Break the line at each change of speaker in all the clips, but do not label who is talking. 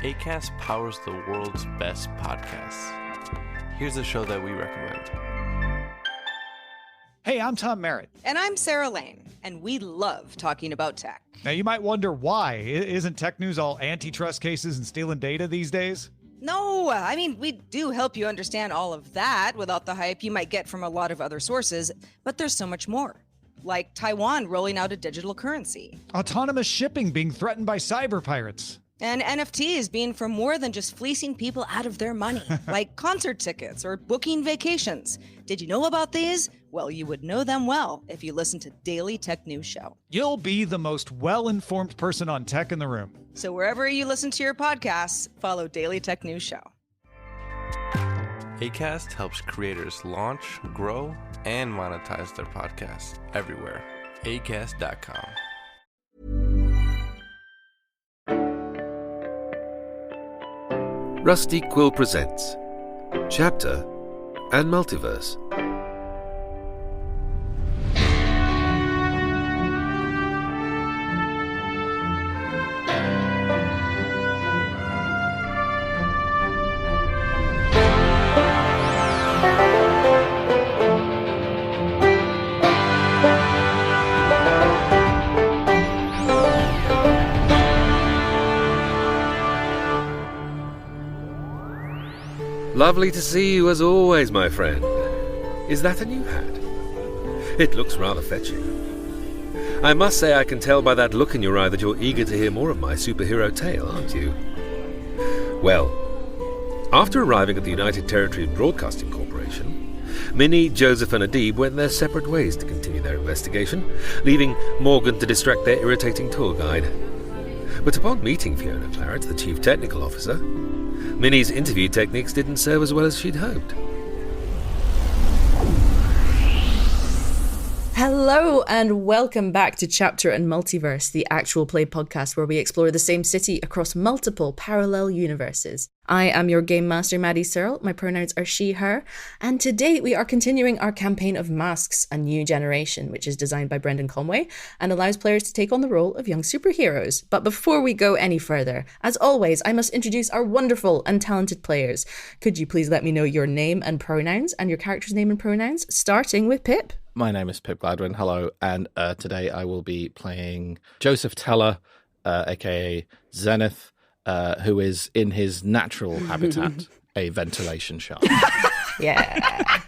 Acast powers the world's best podcasts. Here's a show that we recommend.
Hey, I'm Tom Merritt.
And I'm Sarah Lane, and we love talking about tech.
Now, you might wonder why. Isn't tech news all antitrust cases and stealing data these days?
No, I mean, we do help you understand all of that without the hype you might get from a lot of other sources, but there's so much more. Like Taiwan rolling out a digital currency.
Autonomous shipping being threatened by cyber pirates.
And NFTs being for more than just fleecing people out of their money, like concert tickets or booking vacations. Did you know about these? Well, you would know them well if you listen to Daily Tech News Show.
You'll be the most well-informed person on tech in the room.
So wherever you listen to your podcasts, follow Daily Tech News Show.
Acast helps creators launch, grow, and monetize their podcasts everywhere. Acast.com.
Rusty Quill presents Chapter and Multiverse. Lovely to see you as always, my friend. Is that a new hat? It looks rather fetching. I must say I can tell by that look in your eye that you're eager to hear more of my superhero tale, aren't you? Well, after arriving at the United Territories Broadcasting Corporation, Minnie, Joseph and Adib went their separate ways to continue their investigation, leaving Morgan to distract their irritating tour guide. But upon meeting Fiona Claret, the Chief Technical Officer, Minnie's interview techniques didn't serve as well as she'd hoped.
Hello and welcome back to Chapter and Multiverse, the actual play podcast where we explore the same city across multiple parallel universes. I am your Game Master, Maddy Searle. My pronouns are she, her. And today we are continuing our campaign of Masks, A New Generation, which is designed by Brendan Conway and allows players to take on the role of young superheroes. But before we go any further, as always, I must introduce our wonderful and talented players. Could you please let me know your name and pronouns and your character's name and pronouns, starting with Pip?
My name is Pip Gladwin, hello, and today I will be playing Joseph Teller, aka Zenith, who is in his natural habitat, a ventilation shaft.
Yeah.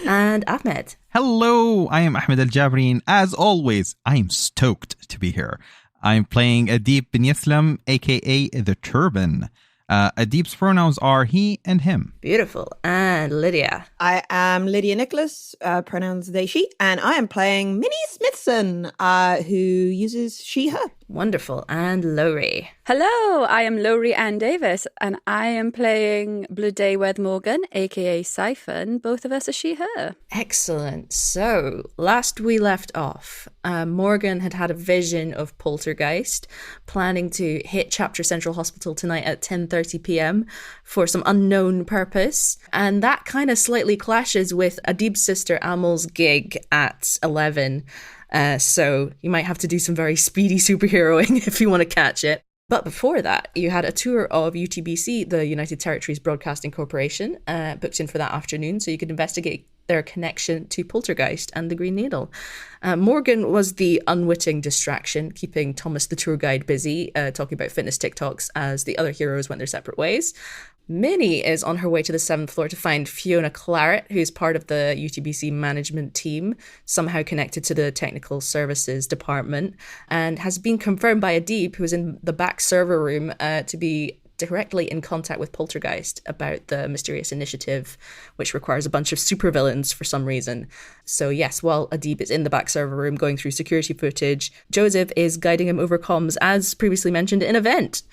And Ahmed.
Hello, I am Ahmed Aljabry, and as always, I am stoked to be here. I'm playing Adib bin Yislam, aka The Turban. Adib's pronouns are he and him.
Beautiful. And Lydia.
I am Lydia Nicholas, pronouns they, she, and I am playing Minnie Smithson, who uses she, her.
Wonderful. And Lowri.
Hello, I am Lowri Ann Davies, and I am playing Blue Daywed Morgan, aka Siphon. Both of us are she, her.
Excellent. So, last we left off, Morgan had a vision of Poltergeist, planning to hit Chapter Central Hospital tonight at 10:30 p.m. for some unknown purpose. And that kind of slightly clashes with Adib's sister Amal's gig at 11. So you might have to do some very speedy superheroing if you want to catch it. But before that, you had a tour of UTBC, the United Territories Broadcasting Corporation, booked in for that afternoon so you could investigate their connection to Poltergeist and the Green Needle. Morgan was the unwitting distraction, keeping Thomas the tour guide busy, talking about fitness TikToks as the other heroes went their separate ways. Minnie is on her way to the 7th floor to find Fiona Claret, who's part of the UTBC management team, somehow connected to the technical services department, and has been confirmed by Adib, who is in the back server room, to be directly in contact with Poltergeist about the mysterious initiative, which requires a bunch of supervillains for some reason. So yes, while Adib is in the back server room going through security footage, Joseph is guiding him over comms, as previously mentioned, in an event.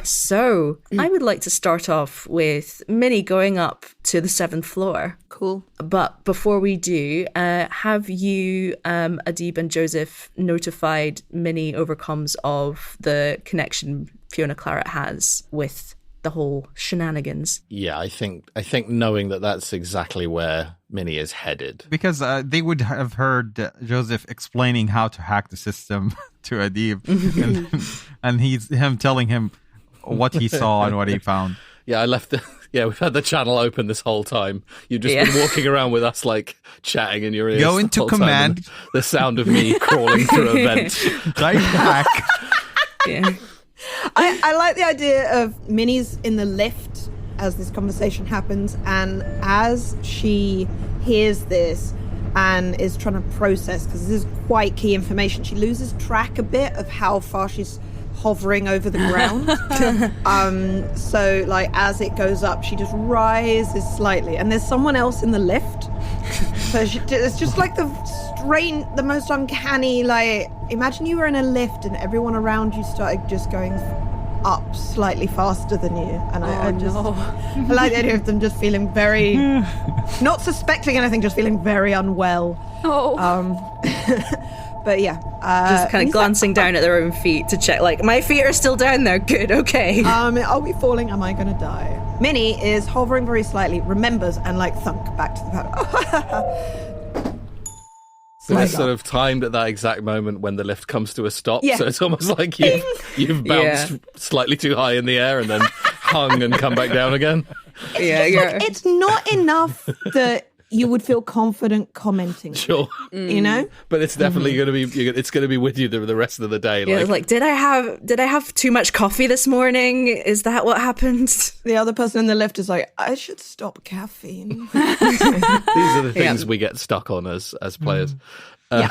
So I would like to start off with Minnie going up to the 7th floor.
Cool.
But before we do, have you, Adib and Joseph, notified Minnie over comms of the connection Fiona Claret has with the whole shenanigans.
Yeah, I think knowing that that's exactly where Minnie is headed.
Because they would have heard Joseph explaining how to hack the system to Adib, and he's him telling him what he saw and what he found.
Yeah, we've had the channel open this whole time. You've just been walking around with us, like, chatting in your ears.
Go into command.
The sound of me crawling through a vent.
Type hack.
Yeah.
I like the idea of Minnie's in the lift as this conversation happens, and as she hears this and is trying to process, because this is quite key information, she loses track a bit of how far she's hovering over the ground. So like as it goes up, she just rises slightly, and there's someone else in the lift. So it's just like the most uncanny, like, imagine you were in a lift and everyone around you started just going up slightly faster than you, and I like the idea of them just feeling very not suspecting anything, just feeling very unwell. But yeah,
just kind of glancing down at their own feet to check, like, my feet are still down there. Good, okay.
Are we falling? Am I going to die? Minnie is hovering very slightly, remembers, and like thunk back to the pad.
So it's sort of timed at that exact moment when the lift comes to a stop. Yeah. So it's almost like you've bounced slightly too high in the air and then hung and come back down again.
It's not enough that you would feel confident commenting.
Sure.
You know?
But it's definitely going to be with you the rest of the day.
Yeah, like, did I have too much coffee this morning? Is that what happened?
The other person in the lift is like, I should stop caffeine.
These are the things we get stuck on as players.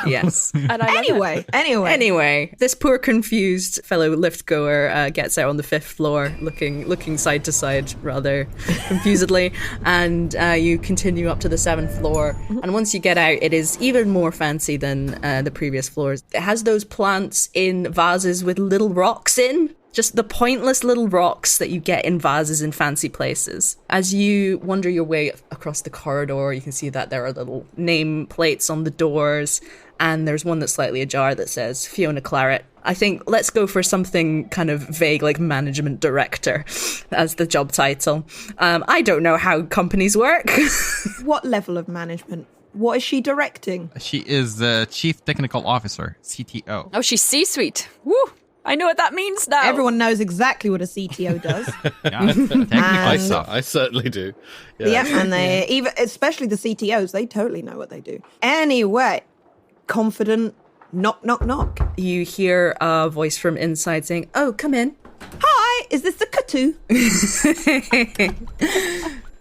Yes.
And anyway,
this poor confused fellow lift goer gets out on the 5th floor, looking side to side rather confusedly, and you continue up to the 7th floor. And once you get out, it is even more fancy than the previous floors. It has those plants in vases with little rocks in. Just the pointless little rocks that you get in vases in fancy places. As you wander your way across the corridor, you can see that there are little name plates on the doors, and there's one that's slightly ajar that says Fiona Claret. I think let's go for something kind of vague, like management director as the job title. I don't know how companies work.
What level of management? What is she directing?
She is the Chief Technical Officer, CTO.
Oh, she's C-suite. Woo! I know what that means now.
Everyone knows exactly what a CTO does.
I certainly do.
Yeah, and they even, especially the CTOs, they totally know what they do. Anyway, confident, knock, knock, knock.
You hear a voice from inside saying, "Oh, come in."
Hi, is this the Katu?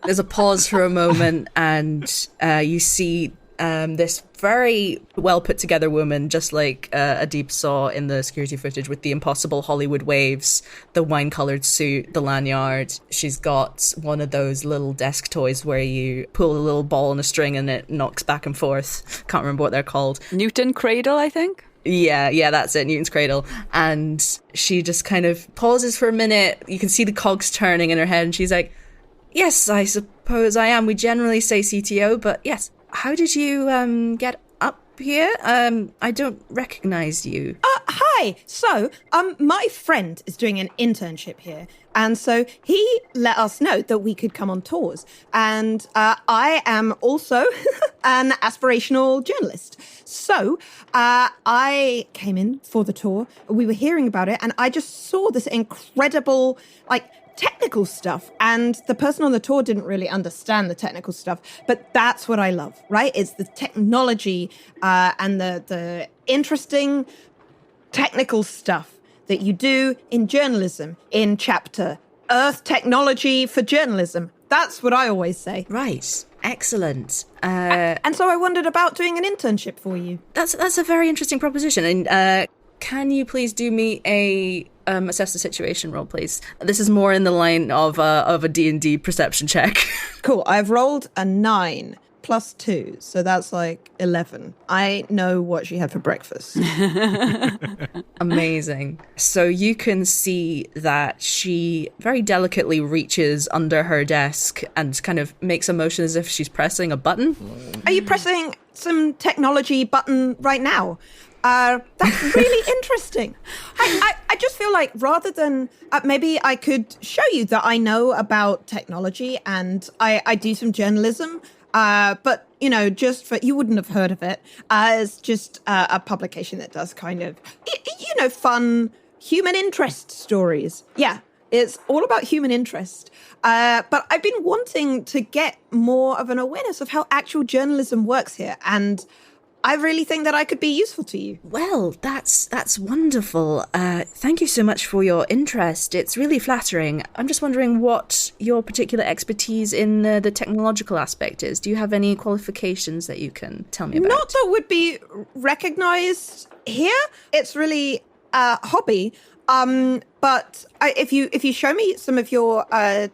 There's a pause for a moment, and you see this very well put together woman, just like Adib saw in the security footage, with the impossible Hollywood waves, the wine coloured suit, the lanyard. She's got one of those little desk toys where you pull a little ball on a string and it knocks back and forth. Can't remember what they're called.
Newton Cradle, I think.
Yeah, that's it, Newton's Cradle. And she just kind of pauses for a minute. You can see the cogs turning in her head, and she's like, "Yes, I suppose I am. We generally say CTO, but yes. How did you get up here? I don't recognize you."
Hi. So, my friend is doing an internship here, and so he let us know that we could come on tours. And I am also an aspirational journalist. So, I came in for the tour. We were hearing about it, and I just saw this incredible, like, technical stuff, and the person on the tour didn't really understand the technical stuff, but that's what I love, right? It's the technology and the interesting technical stuff that you do in journalism in chapter Earth Technology for Journalism. That's what I always say.
Right. Excellent.
And so I wondered about doing an internship for you.
That's a very interesting proposition. And can you please do me a assess the situation roll, please? This is more in the line of a D&D perception check.
Cool. I've rolled a 9 plus 2, so that's like 11. I know what she had for breakfast.
Amazing. So you can see that she very delicately reaches under her desk and kind of makes a motion as if she's pressing a button.
Are you pressing some technology button right now? That's really interesting. I just feel like rather than maybe I could show you that I know about technology and I do some journalism, but just for you wouldn't have heard of it. It's just a publication that does kind of fun human interest stories. Yeah. It's all about human interest. But I've been wanting to get more of an awareness of how actual journalism works here. And I really think that I could be useful to you.
Well, that's wonderful. Thank you so much for your interest. It's really flattering. I'm just wondering what your particular expertise in the technological aspect is. Do you have any qualifications that you can tell me about?
Not that would be recognized here. It's really a hobby. But if you show me some of your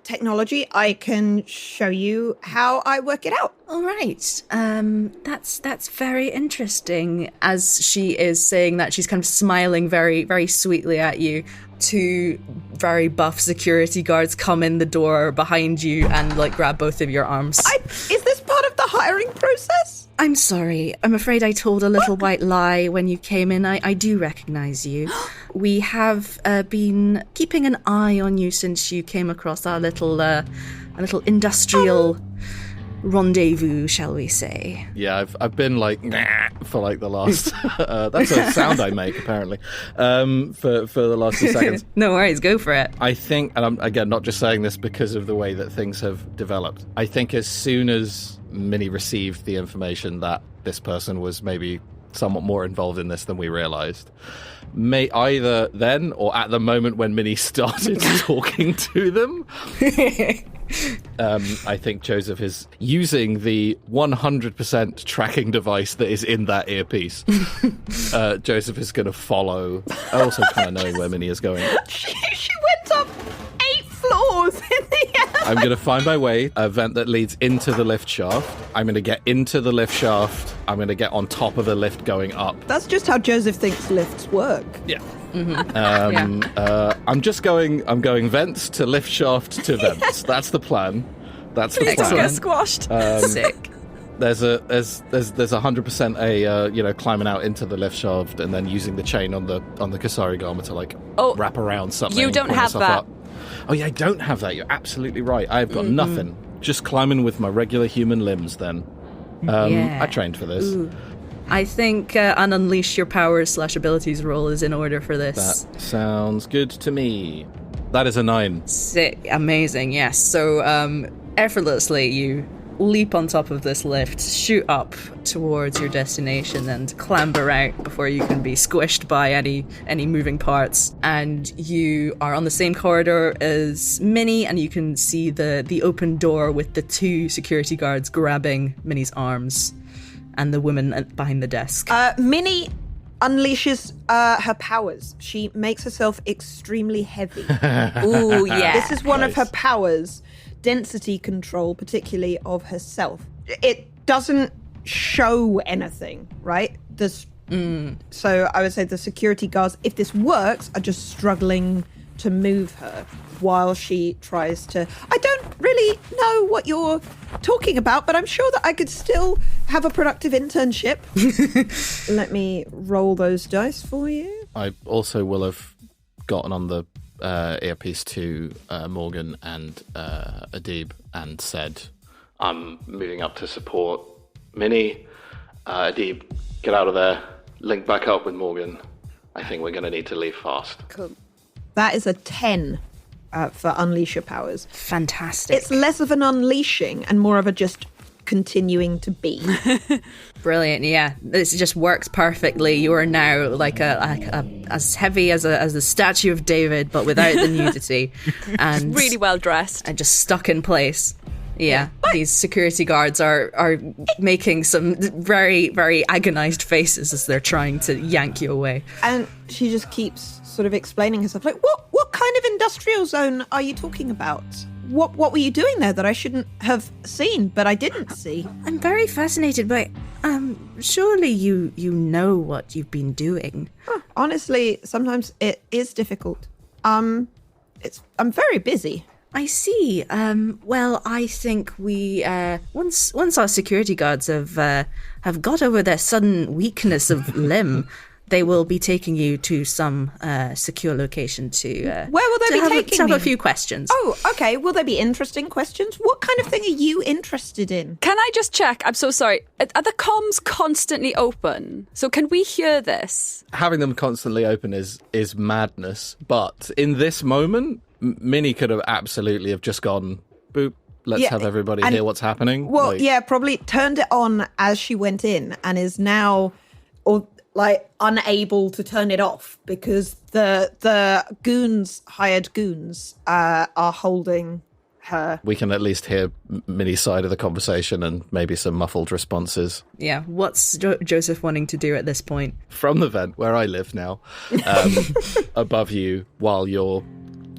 technology, I can show you how I work it out.
All right. That's very interesting. As she is saying that, she's kind of smiling very, very sweetly at you. Two very buff security guards come in the door behind you and grab both of your arms.
Is this part of the hiring process?
I'm sorry. I'm afraid I told a little white lie when you came in. I do recognize you. We have been keeping an eye on you since you came across our little industrial rendezvous, shall we say.
Yeah, I've been for the last that's a sound I make apparently for the last few seconds.
No worries, go for it.
I think, and I'm again not just saying this because of the way that things have developed, I think as soon as Minnie received the information that this person was maybe somewhat more involved in this than we realized, may either then or at the moment when Minnie started talking to them, I think Joseph is using the 100% tracking device that is in that earpiece. Joseph is going to follow, also kind of knowing where Minnie is going.
She went up 8 floors in the air.
I'm going to find my way, a vent that leads into the lift shaft. I'm going to get into the lift shaft. I'm going to get on top of the lift going up.
That's just how Joseph thinks lifts work.
Yeah. I'm going vents to lift shaft to vents. That's the plan. That's the
Please
plan.
don't get squashed.
Sick.
There's 100% a climbing out into the lift shaft and then using the chain on the Kasari garment to wrap around something.
You don't
pull
have
myself
that.
Up. Oh yeah, I don't have that. You're absolutely right. I've got nothing. Just climbing with my regular human limbs. Then I trained for this.
Ooh. I think an unleash your powers / abilities roll is in order for this.
That sounds good to me. That is a 9.
Sick, amazing, yes. So effortlessly you leap on top of this lift, shoot up towards your destination and clamber out before you can be squished by any moving parts. And you are on the same corridor as Minnie, and you can see the open door with the 2 security guards grabbing Minnie's arms and the woman behind the desk.
Minnie unleashes her powers. She makes herself extremely heavy.
Ooh, yeah.
This is one of her powers. Density control, particularly of herself. It doesn't show anything, right? So I would say the security guards, if this works, are just struggling to move her while she tries to... I don't really know what you're talking about, but I'm sure that I could still have a productive internship. Let me roll those dice for you.
I also will have gotten on the earpiece to Morgan and Adib and said, I'm moving up to support Minnie. Adib, get out of there. Link back up with Morgan. I think we're going to need to leave fast.
Cool. That is a 10 for unleash your powers.
Fantastic.
It's less of an unleashing and more of a just continuing to be.
Brilliant, yeah. This just works perfectly. You are now like a as heavy as a statue of David, but without the nudity. And
really well dressed.
And just stuck in place. Yeah, these security guards are making some very, very agonized faces as they're trying to yank you away.
And she just keeps sort of explaining herself, like, what kind of industrial zone are you talking about? What were you doing there that I shouldn't have seen, but I didn't see?
I'm very fascinated by... surely you know what you've been doing.
Honestly, sometimes it is difficult. I'm very busy.
I see. Well, I think we once our security guards have got over their sudden weakness of limb, they will be taking you to some secure location to
where will they be taking
to have
me?
a few questions.
Oh, okay. Will they be interesting questions? What kind of thing are you interested in?
Can I just check? I'm so sorry. Are the comms constantly open? So can we hear this?
Having them constantly open is madness. But in this moment, Minnie could have absolutely have just gone, boop, let's have everybody hear what's happening.
Well, probably turned it on as she went in and is now unable to turn it off because the hired goons are holding her.
We can at least hear Minnie's side of the conversation and maybe some muffled responses.
Yeah, what's Joseph wanting to do at this point?
From the vent where I live now, above you, while you're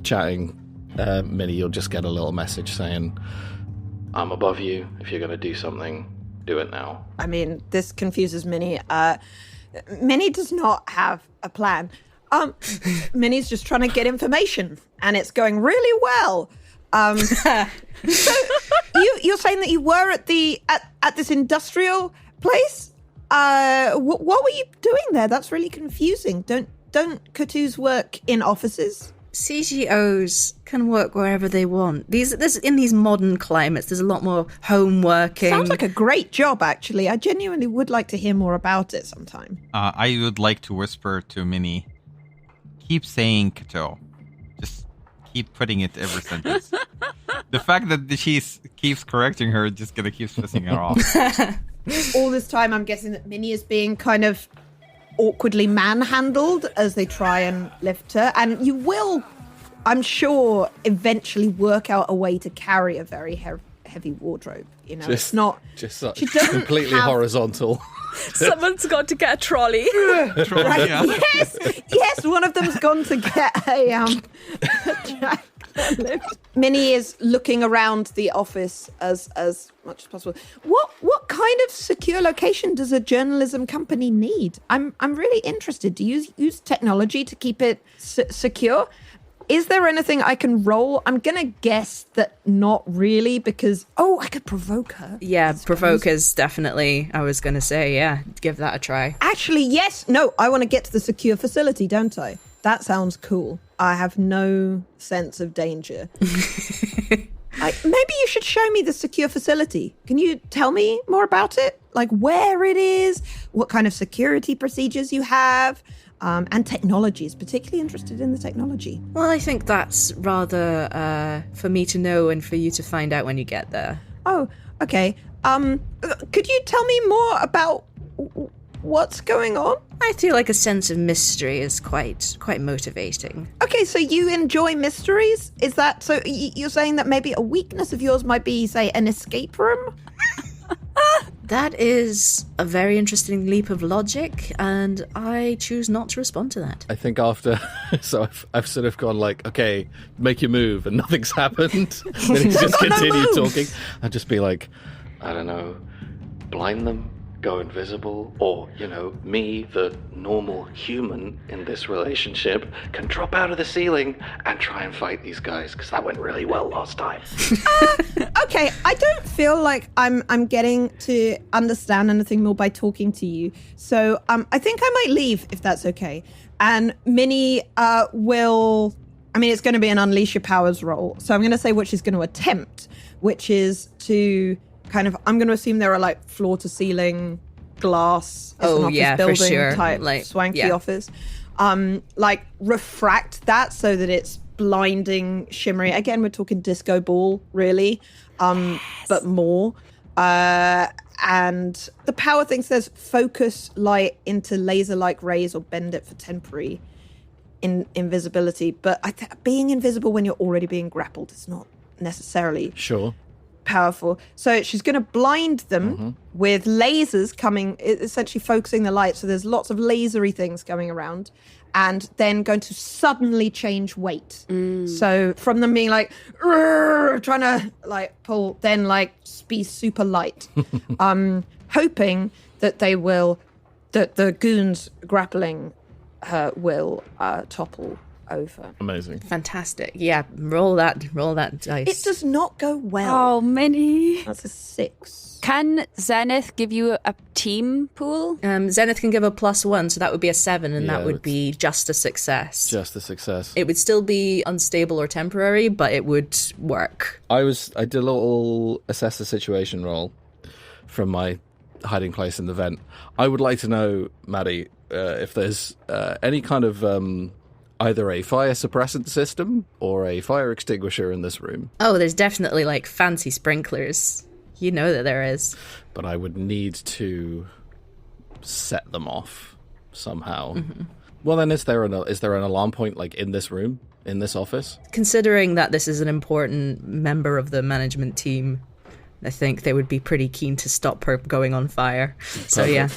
chatting, Minnie, you'll just get a little message saying, I'm above you. If you're going to do something, do it now.
I mean, this confuses Minnie. Minnie does not have a plan. Minnie's just trying to get information, and it's going really well. So you're saying that you were at this industrial place? What were you doing there? That's really confusing. Don't Kutus work in offices?
CGOs can work wherever they want. In these modern climates, there's a lot more home working.
Sounds like a great job, actually. I genuinely would like to hear more about it sometime.
I would like to whisper to Minnie, keep saying Kato. Just keep putting it every sentence. The fact that she keeps correcting her just gonna keep pissing her off.
All this time, I'm guessing that Minnie is being kind of awkwardly manhandled as they try and lift her. And you will, I'm sure, eventually work out a way to carry a very heavy wardrobe. You know, it's not
just
she doesn't
completely horizontal.
Someone's got to get a trolley.
Right? Yes, one of them's gone to get a lift. Minnie is looking around the office as much as possible. What kind of secure location does a journalism company need? I'm really interested. Do you use technology to keep it secure? Is there anything I can roll? I'm going to guess that not really because, I could provoke her.
Yeah, provoke is definitely, I was going to say, give that a try.
Actually, yes. No, I want to get to the secure facility, don't I? That sounds cool. I have no sense of danger. Maybe you should show me the secure facility. Can you tell me more about it? Like where it is, what kind of security procedures you have, and technologies. Particularly interested in the technology.
Well, I think that's rather for me to know and for you to find out when you get there.
Oh, okay. Could you tell me more about what's going on?
I feel like a sense of mystery is quite motivating.
Okay, so you enjoy mysteries? Is that so? You're saying that maybe a weakness of yours might be, say, an escape room?
That is a very interesting leap of logic, and I choose not to respond to that.
I think after, so I've sort of gone like, okay, make your move, and nothing's happened. Then he's just continued talking. I'd just be like, I don't know, blind them, go invisible, or, me, the normal human in this relationship, can drop out of the ceiling and try and fight these guys, because that went really well last time.
Okay, I don't feel like I'm getting to understand anything more by talking to you, so I think I might leave, if that's okay. And Minnie will... I mean, it's going to be an Unleash Your Powers roll, so I'm going to say what she's going to attempt, which is to... I'm going to assume there are like floor to ceiling glass. It's an office building
for sure.
Type swanky office. Refract that so that it's blinding, shimmery. Again, we're talking disco ball, really, but more. And the power thing says focus light into laser-like rays or bend it for temporary invisibility. But being invisible when you're already being grappled is not necessarily powerful. So she's going to blind them with lasers coming, essentially focusing the light. So there's lots of lasery things going around, and then going to suddenly change weight. So from them being like trying to pull, then be super light, hoping that that the goons grappling her will topple over.
Amazing.
Fantastic. Yeah, roll that dice.
It does not go well.
Oh, Minnie.
That's a 6.
Can Zenith give you a team pool?
Zenith can give a +1, so that would be a 7, and
Yeah,
that would be just a success.
Just a success.
It would still be unstable or temporary, but it would work.
I did a little assess the situation roll from my hiding place in the vent. I would like to know, Maddy, if there's any kind of either a fire suppressant system or a fire extinguisher in this room.
Oh, there's definitely like fancy sprinklers. You know that there is.
But I would need to set them off somehow. Mm-hmm. Well, then, is there an alarm point like in this room, in this office?
Considering that this is an important member of the management team, I think they would be pretty keen to stop her going on fire. So yeah,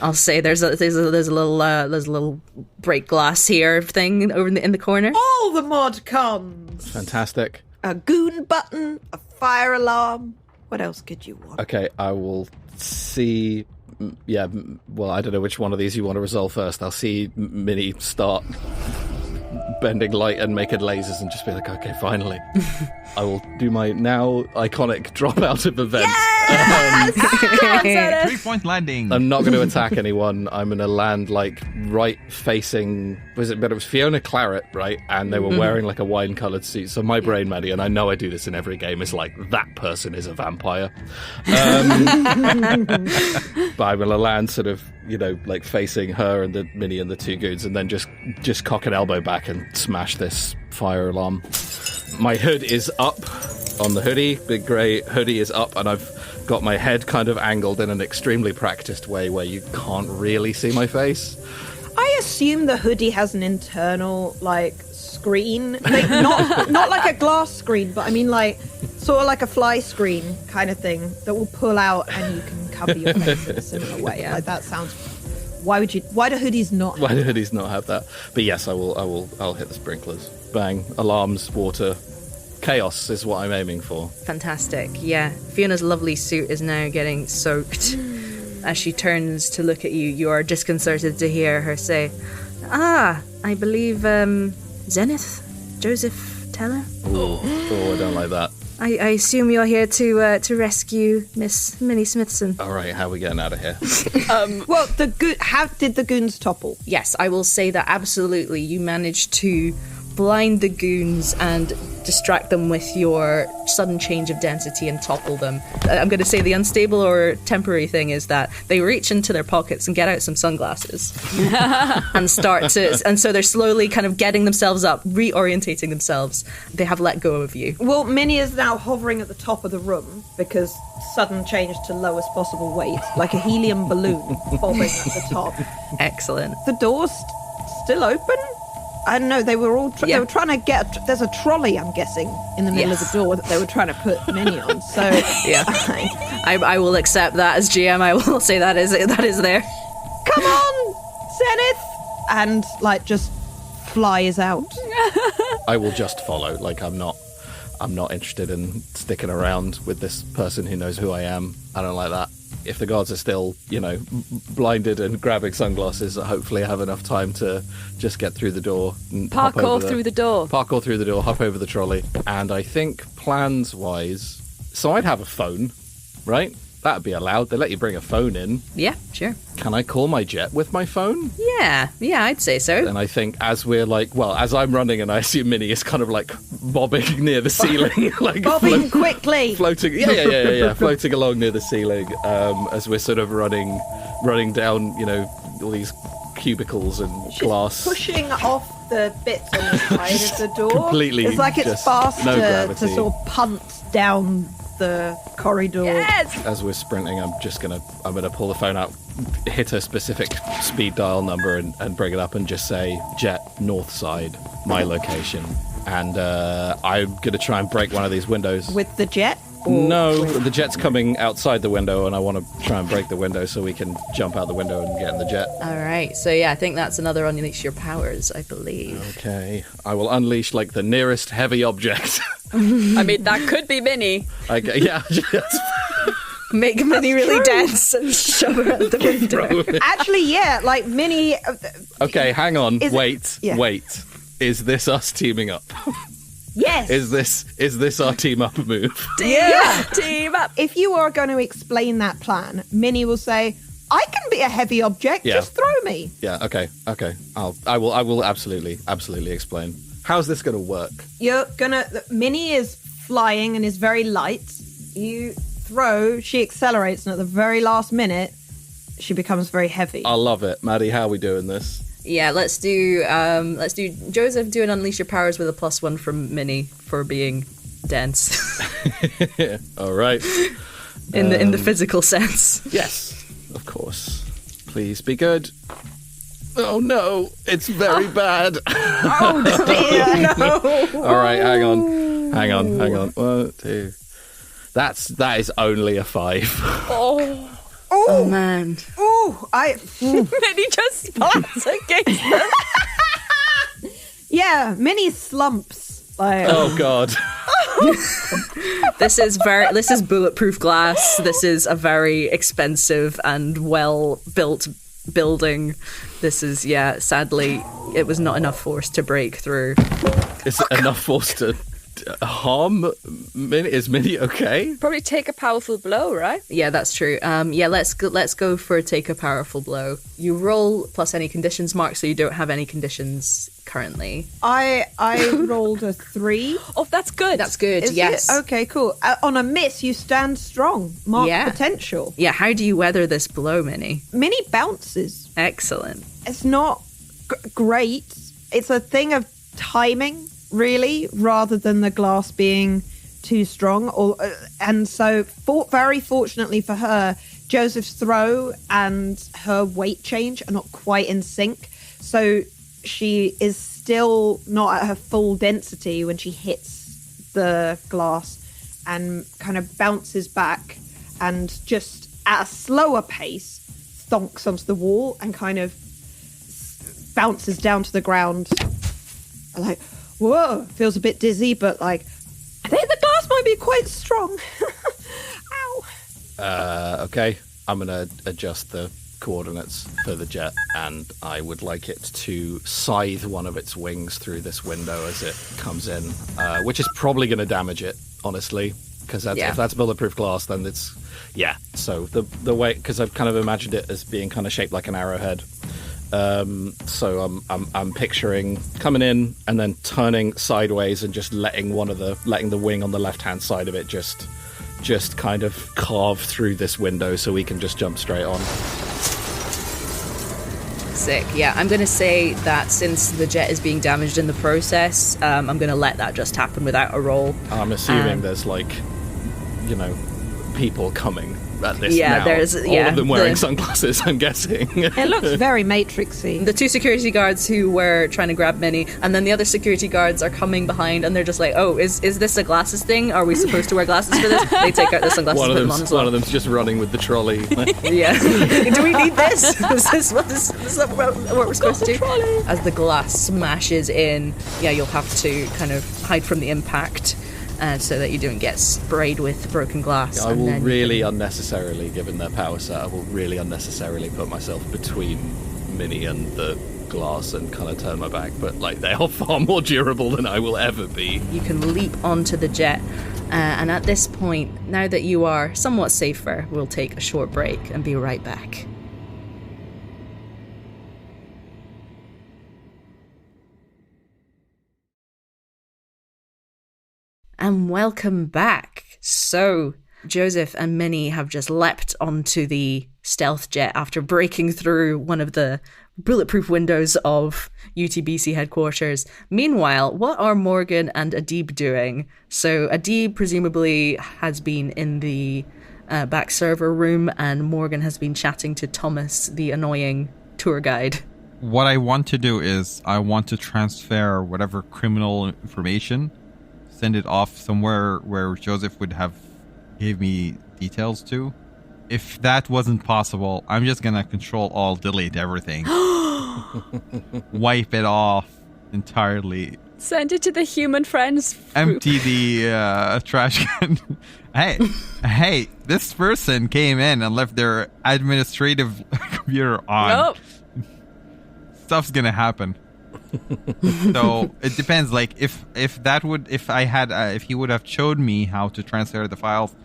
I'll say there's a little break glass here thing over in the corner.
All the mod cons.
Fantastic.
A goon button, a fire alarm. What else could you want?
Okay, I will see. Yeah, well, I don't know which one of these you want to resolve first. I'll see Minnie start bending light and making lasers and just be like, okay, finally. I will do my now iconic drop out of the vent.
Yes!
3-point landing.
I'm not going to attack anyone. I'm going to land like right facing. But it was Fiona Claret, right? And they were wearing like a wine-coloured suit. So my brain, Maddie, and I know I do this in every game, is like that person is a vampire. But I'm going to land sort of, like facing her and the Minnie and the two goons, and then just cock an elbow back and smash this fire alarm. My hood is up on the hoodie. Big grey hoodie is up, and I've got my head kind of angled in an extremely practiced way where you can't really see my face.
I assume the hoodie has an internal, screen. Like, not like a glass screen, but I mean, sort of like a fly screen kind of thing that will pull out and you can cover your face in a similar way. Yeah. Like, that sounds... Why do hoodies not have
Why do hoodies not have that? But yes, I'll hit the sprinklers. Bang. Alarms, water. Chaos is what I'm aiming for.
Fantastic. Yeah. Fiona's lovely suit is now getting soaked. As she turns to look at you, you are disconcerted to hear her say, I believe, Zenith? Joseph Teller?
Oh, I don't like that.
I assume you're here to rescue Miss Minnie Smithson.
All right, how are we getting out of here?
Well, how did the goons topple?
Yes, I will say that absolutely. You managed to blind the goons and distract them with your sudden change of density and topple them. I'm going to say the unstable or temporary thing is that they reach into their pockets and get out some sunglasses and so they're slowly kind of getting themselves up, reorientating themselves. They have let go of you.
Well, Minnie is now hovering at the top of the room because sudden change to lowest possible weight, like a helium balloon bobbing at the top.
Excellent.
The door's still open? I don't know, they were all they were trying to get... There's a trolley, I'm guessing, in the middle of the door that they were trying to put Minnie on, so...
Yeah. I will accept that as GM. I will say that is there.
Come on, Zenith! And, just flies out.
I will just follow. I'm not interested in sticking around with this person who knows who I am. I don't like that. If the guards are still, blinded and grabbing sunglasses, hopefully I have enough time to just get through the door. And
Parkour through the door,
hop over the trolley. And I think plans-wise... So I'd have a phone, right? That'd be allowed. They let you bring a phone in.
Yeah, sure.
Can I call my jet with my phone?
Yeah, I'd say so.
And I think as as I'm running, and I assume Minnie is kind of bobbing near the ceiling.
Bobbing quickly.
Floating, yeah. Floating along near the ceiling as we're sort of running down, all these cubicles and glass.
Pushing off the bits on the side of the door.
Completely.
It's like it's faster
no
to sort of punt down the corridor.
Yes!
As we're sprinting, I'm gonna pull the phone out, hit a specific speed dial number and bring it up and just say jet north side, my location. And I'm gonna try and break one of these windows.
With the jet?
No, the jet's coming outside the window, and I want to try and break the window so we can jump out the window and get in the jet.
All right, so yeah, I think that's another unleash your powers, I believe.
Okay, I will unleash the nearest heavy object.
I mean, that could be Minnie.
Yeah.
Make Minnie really dense and shove her out the window.
Actually, yeah, Minnie...
Okay, hang on, wait. Is this us teaming up?
Yes.
Is this our team up move?
Team up.
If you are going to explain that plan, Minnie will say, I can be a heavy object, just throw me.
Yeah, okay. I will absolutely explain. How's this going to work?
Minnie is flying and is very light. You throw, she accelerates, and at the very last minute, she becomes very heavy.
I love it. Maddie, how are we doing this?
Yeah, let's do Joseph do an unleash your powers with a +1 from Minnie for being dense.
All right.
in the physical sense.
Yes, of course. Please be good. Oh no, it's very bad.
Oh dear, no.
All right, hang on. 1, 2. That is only a 5.
Oh man.
Minnie just splats against them.
Yeah, Minnie slumps. Like,
Oh god.
This is bulletproof glass. This is a very expensive and well built building. This is sadly it was not enough force to break through.
Is it enough force to harm Minnie? Is Minnie okay?
Probably take a powerful blow, right?
Yeah, that's true. Let's go for take a powerful blow. You roll plus any conditions mark, so you don't have any conditions currently.
I rolled a 3.
Oh, that's good.
That's good.
Is
yes.
it? Okay, cool. On a miss, you stand strong. Mark potential.
Yeah. How do you weather this blow, Minnie?
Minnie bounces.
Excellent.
It's not great. It's a thing of timing, really, rather than the glass being too strong. And so, very fortunately for her, Joseph's throw and her weight change are not quite in sync. So she is still not at her full density when she hits the glass and kind of bounces back and just at a slower pace thonks onto the wall and kind of bounces down to the ground. Like, whoa, feels a bit dizzy, but like, I think the glass might be quite strong. Ow.
Okay, I'm going to adjust the coordinates for the jet, and I would like it to scythe one of its wings through this window as it comes in, which is probably going to damage it, honestly, because if that's bulletproof glass, then it's, so the way, because I've kind of imagined it as being kind of shaped like an arrowhead. So I'm picturing coming in and then turning sideways and just letting the wing on the left hand side of it just kind of carve through this window so we can just jump straight on.
Sick. Yeah, I'm going to say that since the jet is being damaged in the process, I'm going to let that just happen without a roll.
I'm assuming there's people coming at this now.
There's
all of them wearing sunglasses, I'm guessing.
It looks very Matrixy.
The 2 security guards who were trying to grab Minnie, and then the other security guards are coming behind, and they're just like, "Oh, is this a glasses thing? Are we supposed to wear glasses for this?" They take out the sunglasses, put them on as well.
One of them's just running with the trolley.
Yeah. Do we need this? Is this what we're supposed to do? As the glass smashes in, you'll have to kind of hide from the impact. So that you don't get sprayed with broken glass.
I will really unnecessarily, given their power set, I will really unnecessarily put myself between Minnie and the glass and kind of turn my back. But they are far more durable than I will ever be.
You can leap onto the jet. And at this point, now that you are somewhat safer, we'll take a short break and be right back. And welcome back. So, Joseph and Minnie have just leapt onto the stealth jet after breaking through one of the bulletproof windows of UTBC headquarters. Meanwhile, what are Morgan and Adib doing? So, Adib presumably has been in the back server room, and Morgan has been chatting to Thomas, the annoying tour guide.
What I want to do is I want to transfer whatever criminal information, send it off somewhere where Joseph would have gave me details to. If that wasn't possible, I'm just gonna delete everything. Wipe it off entirely.
Send it to the human friends group.
Empty the trash can. Hey, this person came in and left their administrative computer on.
Nope.
Stuff's gonna happen. So it depends. Like if he would have showed me how to transfer the files,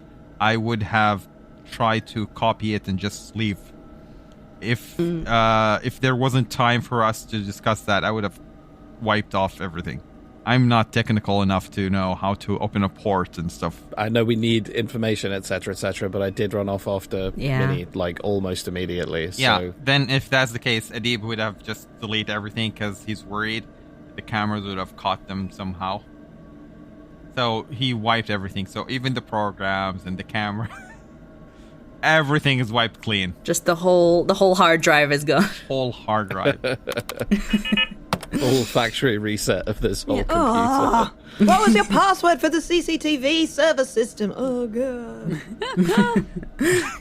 I would have tried to copy it and just leave. If there wasn't time for us to discuss that, I would have wiped off everything. I'm not technical enough to know how to open a port and stuff.
I know we need information, etc., but I did run off after Minnie, like, almost immediately. So.
Yeah, then if that's the case, Adib would have just deleted everything because he's worried the cameras would have caught them somehow. So he wiped everything. So even the programs and the camera, everything is wiped clean.
Just the whole hard drive is gone.
Whole hard drive.
Full factory reset of this whole computer.
Oh, what was your password for the CCTV server system? Oh, God.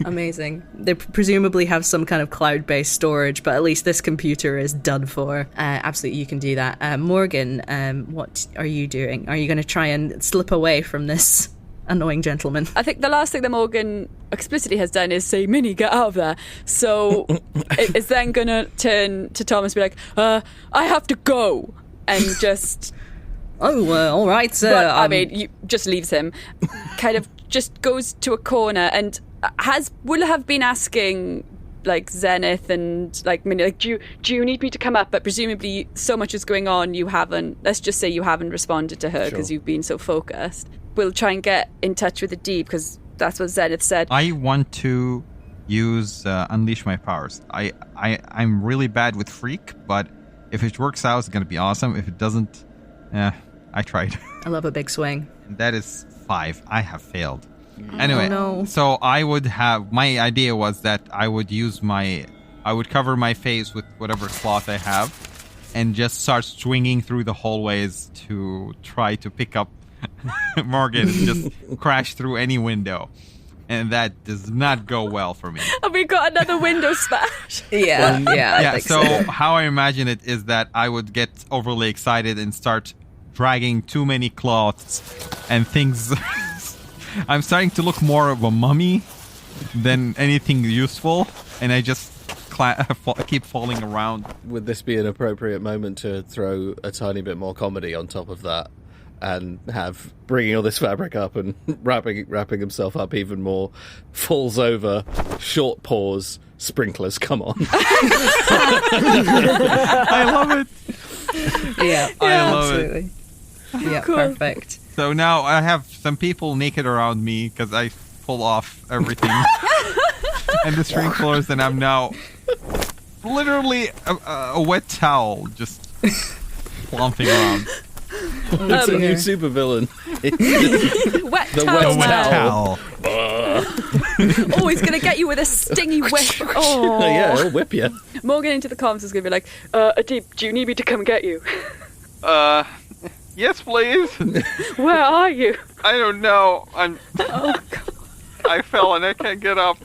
Amazing. They presumably have some kind of cloud-based storage, but at least this computer is done for. Absolutely, you can do that. Morgan, what are you doing? Are you going to try and slip away from this annoying gentleman?
I think the last thing that Morgan explicitly has done is say, Minnie, get out of there. So it's then going to turn to Thomas and be like, I have to go. And just...
all right, sir.
But, I mean, you just leaves him. Kind of just goes to a corner and will have been asking, like, Zenith and, like, Minnie, like, do you need me to come up? But presumably so much is going on, you haven't... Let's just say you haven't responded to her because you've been so focused. We'll try and get in touch with the Deep because that's what Zenith said.
I want to use unleash my powers. I'm really bad with freak, but if it works out, it's gonna be awesome. If it doesn't, I tried.
I love a big swing.
That is 5. I have failed. Anyway,
no.
So I would have. My idea was that I would cover my face with whatever cloth I have, and just start swinging through the hallways to try to pick up Morgan and just crash through any window, and that does not go well for me.
And we got another window smash.
I think
so how I imagine it is that I would get overly excited and start dragging too many cloths and things. I'm starting to look more of a mummy than anything useful, and I just keep falling around.
Would this be an appropriate moment to throw a tiny bit more comedy on top of that? And have bringing all this fabric up and wrapping himself up even more, falls over, short pause, sprinklers come on.
I love it.
Yeah,
I love
absolutely. Yeah,
cool.
Perfect.
So now I have some people naked around me because I pull off everything and the sprinklers, and I'm now literally a wet towel just flopping around.
It's a new supervillain.
Wet
The
towel.
wet
Towel.
Oh, he's going to get you with a stingy whip. Oh,
Yeah, he'll whip you.
Morgan into the comms is going to be like, Adib, do you need me to come get you?
Yes, please.
Where are you?
I don't know.
Oh, God.
I fell and I can't get up.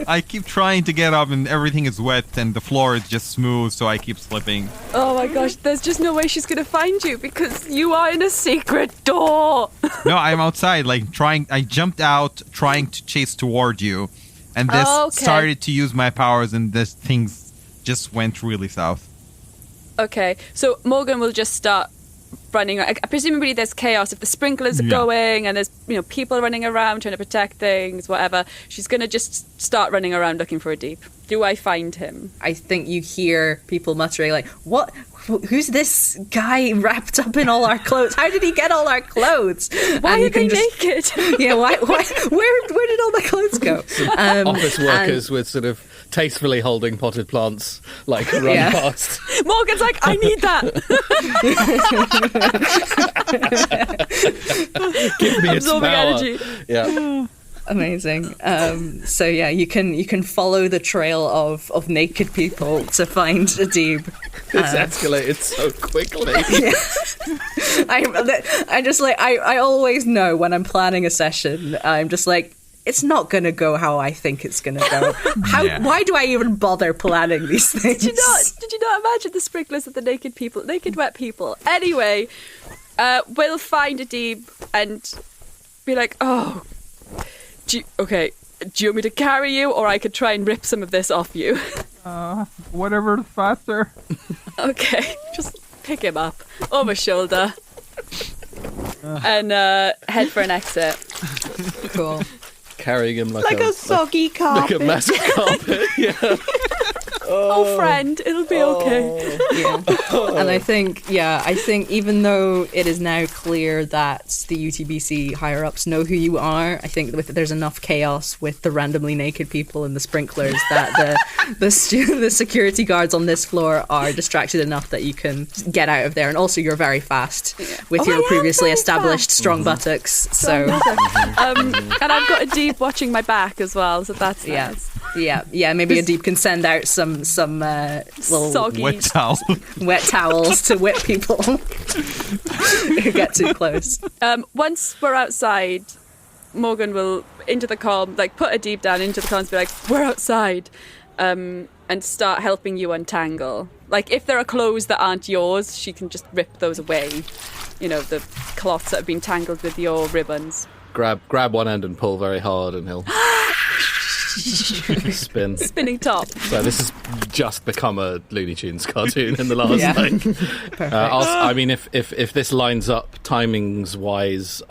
I keep trying to get up and everything is wet and the floor is just smooth, so I keep slipping.
Oh my gosh, there's just no way she's gonna find you because you are in a secret door.
No, I'm outside, like I jumped out trying to chase toward you, and this started to use my powers, and this things just went really south.
Okay, so Morgan will just start running. Presumably there's chaos if the sprinklers are going and there's people running around trying to protect things, whatever. She's going to just start running around looking for a Deep. Do I find him?
I think you hear people muttering like, what? Who's this guy wrapped up in all our clothes? How did he get all our clothes?
Why are they naked?
Yeah, why? Where did all my clothes go?
Office workers with sort of tastefully holding potted plants, like, run past.
Morgan's like, I need that.
Give me its
Absorbing
power.
energy.
Yeah.
Amazing. So yeah, you can follow the trail of naked people to find a Deep.
It's escalated so quickly.
I just like I always know when I'm planning a session. I'm just like, it's not going to go how I think it's going to go. Why do I even bother planning these things?
Did you not imagine the sprinklers of the naked wet people? Anyway, we'll find a Deep and be like, oh, do you want me to carry you, or I could try and rip some of this off you?
Whatever's faster.
Okay, just pick him up over shoulder and head for an exit.
Cool.
Carrying him
Like a soggy carpet.
Like a massive carpet. Yeah.
Oh, friend, it'll be okay.
Yeah. And I think even though it is now clear that the UTBC higher-ups know who you are, I think there's enough chaos with the randomly naked people and the sprinklers that the security guards on this floor are distracted enough that you can get out of there. And also you're very fast with your previously established strong buttocks. So
and I've got a deep watching my back as well, so that's nice.
Yeah. Maybe a deep can send out some little
soggy
Wet towel.
wet towels to whip people who get too close.
Once we're outside, Morgan will into the comm, like put a deep down into the comms, be like, "We're outside," and start helping you untangle. Like if there are clothes that aren't yours, she can just rip those away. You know, the cloths that have been tangled with your ribbons.
Grab one end and pull very hard, and he'll spinning
top.
So this has just become a Looney Tunes cartoon in the last
Perfect.
I mean, if this lines up timings wise,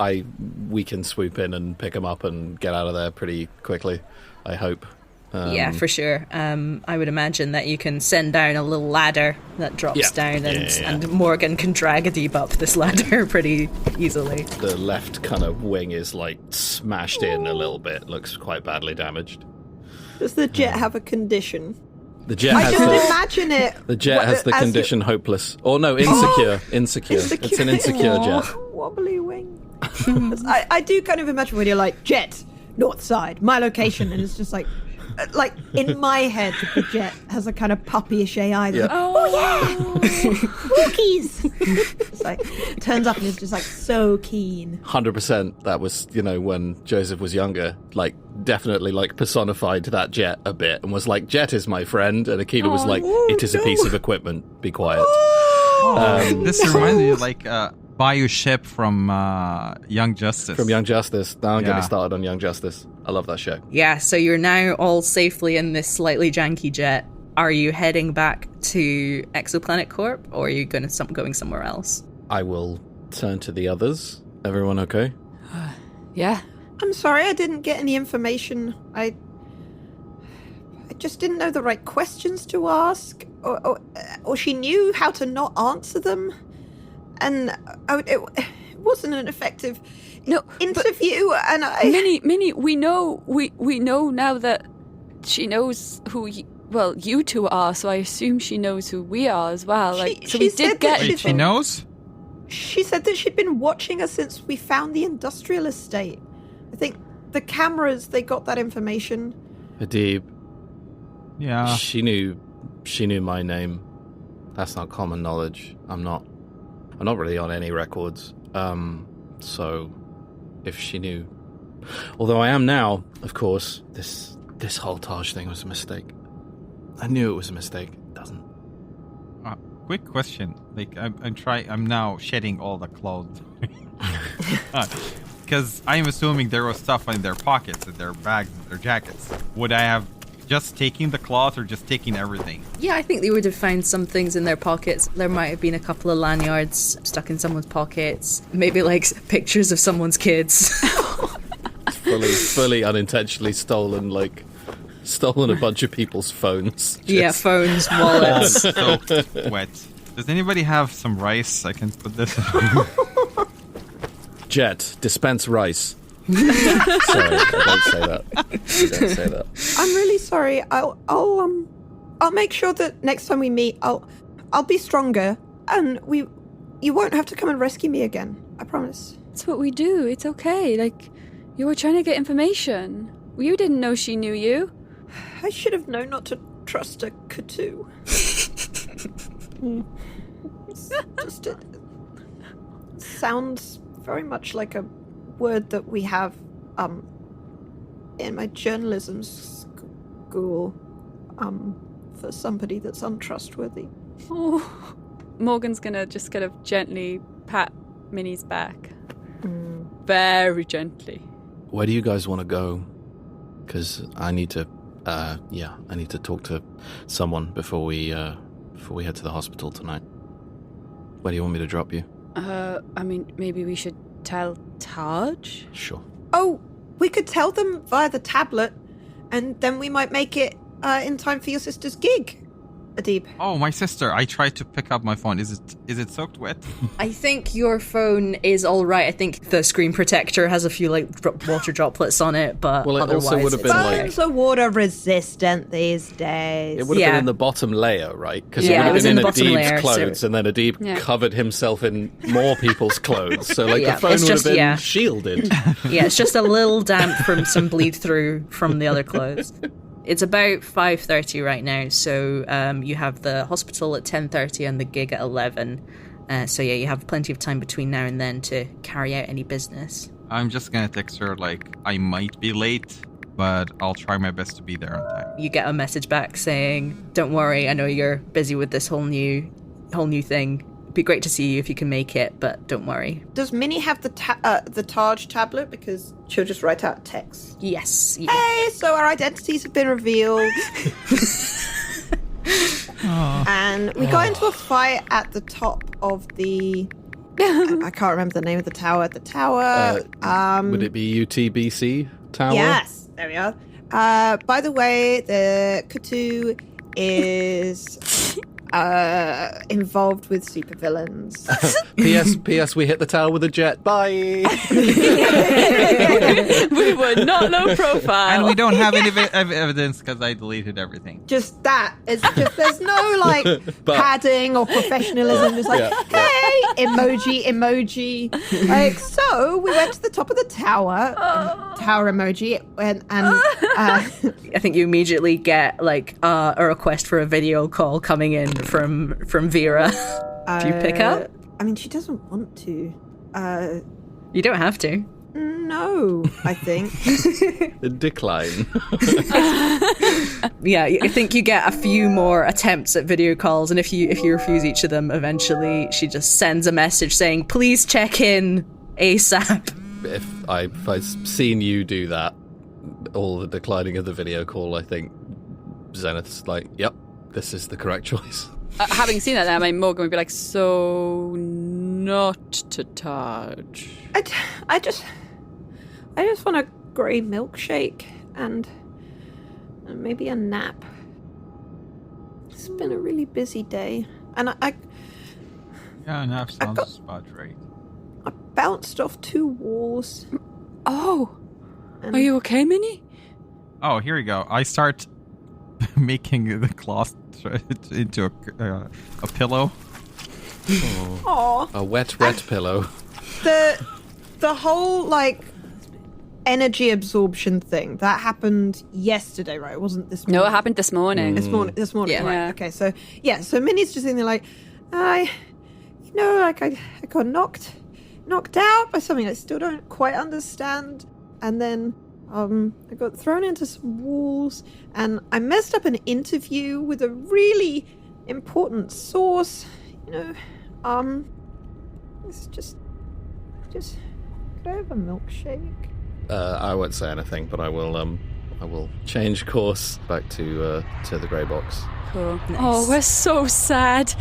we can swoop in and pick him up and get out of there pretty quickly, I hope.
Yeah, for sure. I would imagine that you can send down a little ladder that drops down, and Morgan can drag Adib up this ladder pretty easily.
The left kind of wing is like smashed in a little bit, looks quite badly damaged.
Does the jet have a condition?
The jet
I
has
just imagine it.
The jet has the condition hopeless. Or no, insecure. Insecure. It's an insecure jet.
Wobbly wing. I do kind of imagine when you're like, jet, north side, my location, and it's just like in my head, the jet has a kind of puppyish AI.
Yeah.
Like, cookies. It's like turns up and is just like so keen.
100%. That was, when Joseph was younger, like definitely like personified that jet a bit and was like, Jet is my friend, and Akila was like, it is a piece of equipment. Be quiet.
This reminds me of like Bayou Ship from Young Justice.
From Young Justice. Now I'm getting started on Young Justice. I love that show.
Yeah, so you're now all safely in this slightly janky jet. Are you heading back to Exoplanet Corp, or are you going somewhere else?
I will turn to the others. Everyone okay?
Yeah.
I'm sorry, I didn't get any information. I just didn't know the right questions to ask, or she knew how to not answer them, and it wasn't an effective interview. And
Minnie, we know now that she knows who you two are, so I assume she knows who we are as well.
She knows?
She said that she'd been watching us since we found the industrial estate. I think the cameras, they got that information.
Adib.
Yeah.
She knew my name. That's not common knowledge. I'm not really on any records. So if she knew, although I am now, of course, this whole Taj thing was a mistake. I knew it was a mistake. It doesn't.
Quick question. Like I'm now shedding all the clothes. Because I'm assuming there was stuff in their pockets, in their bags, in their jackets. Would I have just taken the cloth or just taking everything?
Yeah, I think they would have found some things in their pockets. There might have been a couple of lanyards stuck in someone's pockets. Maybe like pictures of someone's kids.
fully unintentionally stolen a bunch of people's phones.
Yeah, phones, wallets.
So wet. Does anybody have some rice? I can put this in.
Jet, dispense rice. Sorry, I don't say that. You don't say that.
I'm really sorry. I'll make sure that next time we meet, I'll be stronger, and you won't have to come and rescue me again. I promise.
That's what we do. It's okay. Like, you were trying to get information. You didn't know she knew you.
I should have known not to trust a Katu. It sounds very much like a word that we have in my journalism school for somebody that's untrustworthy.
Oh, Morgan's gonna just kind of gently pat Minnie's back. Very gently.
Where do you guys want to go? Because I need to Yeah, I need to talk to someone before we head to the hospital tonight. Where do you want me to drop you?
I mean, maybe we should tell Taj?
Sure.
Oh, we could tell them via the tablet, and then we might make it in time for your sister's gig. Adib.
Oh, my sister. I tried to pick up my phone. Is it soaked wet?
I think your phone is all right. I think the screen protector has a few like water droplets on it, but
well, it
otherwise
also would have been
Phones are water resistant these days.
It would have been in the bottom layer, right? Because
Yeah,
it would
it
have
was
been
in
in
the bottom
Adib's
layer,
clothes, and then Adib covered himself in more people's clothes. So, like,
Yeah,
the phone
it's
would
just-
have been
yeah.
shielded.
Yeah, it's just a little damp from some bleed through from the other clothes. It's about 5:30 right now, so you have the hospital at 10:30 and the gig at 11. So yeah, you have plenty of time between now and then to carry out any business.
I'm just gonna text her like I might be late, but I'll try my best to be there on time.
You get a message back saying, "Don't worry, I know you're busy with this whole new thing. It'd be great to see you if you can make it, but don't worry."
Does Minnie have the Taj tablet? Because she'll just write out text.
Yes. Yeah.
Hey, so our identities have been revealed. And we got into a fight at the top of the... I can't remember the name of the tower. The tower...
Would it be UTBC Tower?
Yes, there we are. By the way, the Kutu is involved with supervillains.
P.S. We hit the tower with a jet. Bye.
We were not low profile.
And we don't have any evidence because I deleted everything.
Just that. It's just there's no like padding or professionalism. Just like, hey, emoji. Like, so we went to the top of the tower, tower emoji, and
I think you immediately get like a request for a video call coming in from Vera. Do you pick up?
I mean, she doesn't want to.
You don't have to.
No, I think.
Decline.
Yeah, I think you get a few more attempts at video calls, and if you refuse each of them, eventually she just sends a message saying, "Please check in ASAP."
If I've seen you do that, all the declining of the video call, I think Zenith's like, yep, this is the correct choice.
Having seen that, then Morgan would be like, so not to Taj.
I just want a grey milkshake and maybe a nap. It's been a really busy day, and
Yeah, nap sounds about right.
I bounced off 2 walls.
Oh, are you okay, Minnie?
Oh, here we go. I start making the cloth into a pillow.
Aw.
A wet pillow.
The whole like energy absorption thing that happened yesterday, right? It wasn't this morning.
No, it happened this morning.
This morning,
Yeah.
right?
Yeah.
Okay, so Minnie's just in there like, I got knocked out by something I still don't quite understand, and then I got thrown into some walls, and I messed up an interview with a really important source. It's just could I have a milkshake?
I won't say anything, but I will change course back to the grey box.
Cool.
Nice.
Oh, we're so sad.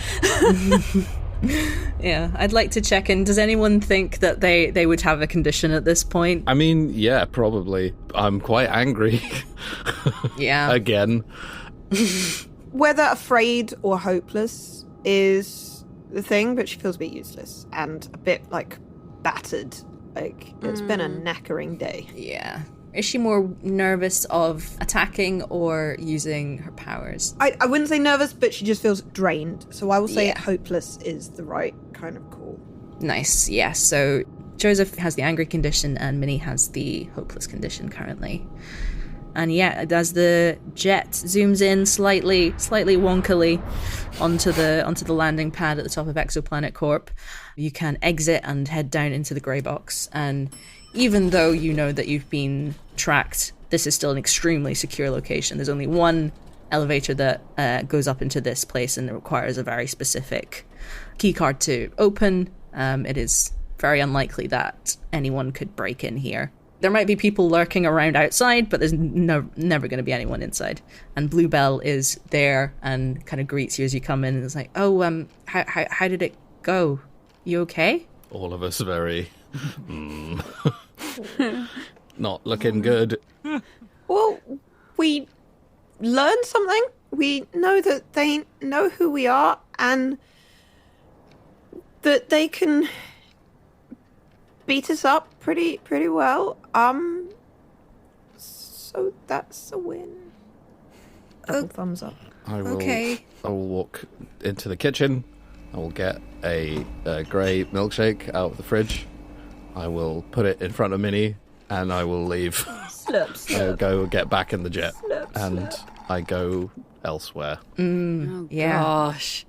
Yeah, I'd like to check in. Does anyone think that they would have a condition at this point?
I mean, yeah, probably. I'm quite angry.
Yeah.
Again.
Whether afraid or hopeless is the thing, but she feels a bit useless and a bit like battered. Like it's been a knackering day.
Yeah. Is she more nervous of attacking or using her powers?
I wouldn't say nervous, but she just feels drained. So I will say
Yeah.
hopeless is the right kind of call.
Nice, yeah. So Joseph has the angry condition and Minnie has the hopeless condition currently. And yeah, as the jet zooms in slightly wonkily onto the landing pad at the top of Exoplanet Corp, you can exit and head down into the grey box. And even though you know that you've been tracked, this is still an extremely secure location. There's only one elevator that goes up into this place, and it requires a very specific keycard to open. It is very unlikely that anyone could break in here. There might be people lurking around outside, but there's never going to be anyone inside. And Bluebell is there and kind of greets you as you come in and is like, "Oh, how did it go? You okay?"
All of us very not looking good.
Well, we learned something. We know that they know who we are and that they can beat us up pretty well. So that's a win. Double thumbs up.
I will
Okay.
walk into the kitchen. I will get a grey milkshake out of the fridge. I will put it in front of Minnie, and I will leave.
Slurp, slurp.
I'll go get back in the jet,
Slurp,
and
slurp.
I go elsewhere.
Yeah.
Gosh.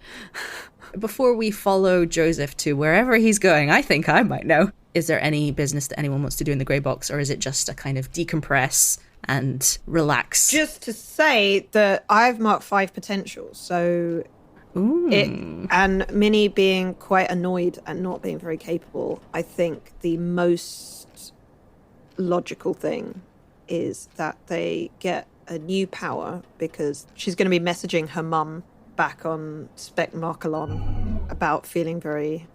Before we follow Joseph to wherever he's going, I think I might know. Is there any business that anyone wants to do in the grey box, or is it just a kind of decompress and relax?
Just to say that I've marked 5 potentials, so and Minnie being quite annoyed and not being very capable, I think the most logical thing is that they get a new power because she's going to be messaging her mum back on Spec Markalon about feeling very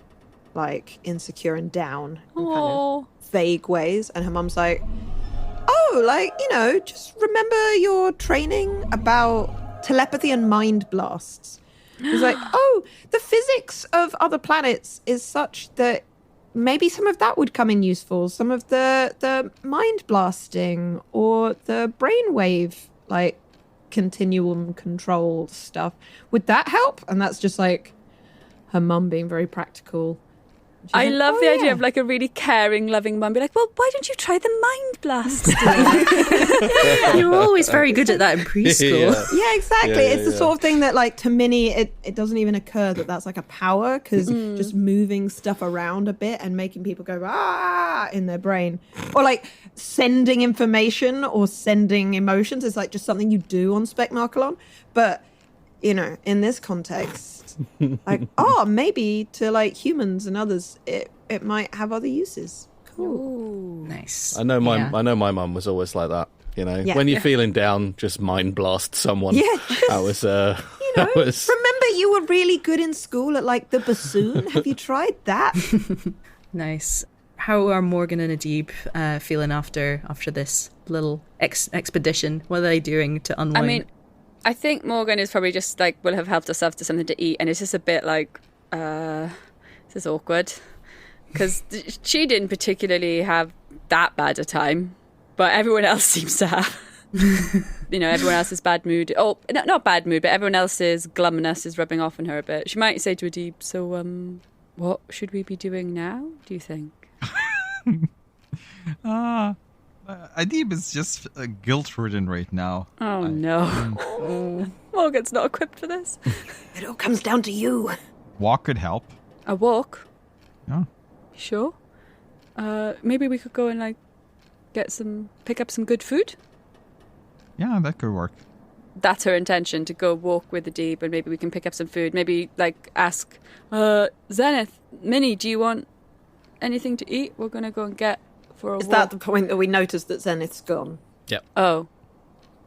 insecure and down in kind of vague ways, and her mum's like, just remember your training about telepathy and mind blasts. He's like, the physics of other planets is such that maybe some of that would come in useful. Some of the mind blasting or the brainwave, continuum control stuff. Would that help? And that's just her mum being very practical.
I love the idea of a really caring, loving mum. Be like, well, why don't you try the mind blast?
You were always very good at that in preschool.
Yeah, exactly. It's the sort of thing that, to Minnie, it doesn't even occur that that's a power, because just moving stuff around a bit and making people go, in their brain. Or, sending information or sending emotions is, just something you do on Spec Markalon. But, in this context, maybe to humans and others, it might have other uses. Cool.
Ooh, nice.
I know my mum was always like that. When you're feeling down, just mind blast someone.
Yeah,
that was
remember you were really good in school at the bassoon. Have you tried that?
Nice. How are Morgan and Adib feeling after this little expedition? What are they doing to unwind?
I mean, I think Morgan is probably just will have helped herself to something to eat, and it's just a bit this is awkward, because she didn't particularly have that bad a time, but everyone else seems to have. Everyone else's bad mood. Oh, not bad mood, but everyone else's glumness is rubbing off on her a bit. She might say to Adib, "So, what should we be doing now, do you think?"
Adib is just guilt-ridden right now.
Oh, no. Morgan's not equipped for this.
It all comes down to you.
Walk could help.
A walk?
Yeah.
Sure. Maybe we could go and pick up some good food?
Yeah, that could work.
That's her intention, to go walk with Adib, and maybe we can pick up some food. Maybe ask Zenith, Minnie, do you want anything to eat? We're going to go and get for a walk.
Is that the point that we noticed that Zenith's gone?
Yep.
Oh.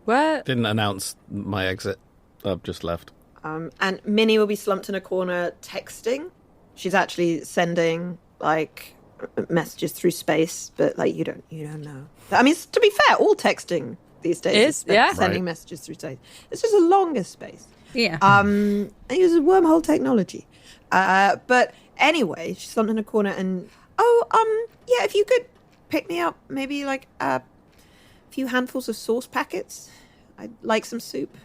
Where?
Didn't announce my exit. I've just left.
And Minnie will be slumped in a corner texting. She's actually sending messages through space, but you don't know. I mean, to be fair, all texting these days is sending messages through space. It's just a longer space.
Yeah.
It uses wormhole technology. But anyway, she's slumped in a corner, and if you could pick me up maybe a few handfuls of sauce packets. I'd like some soup.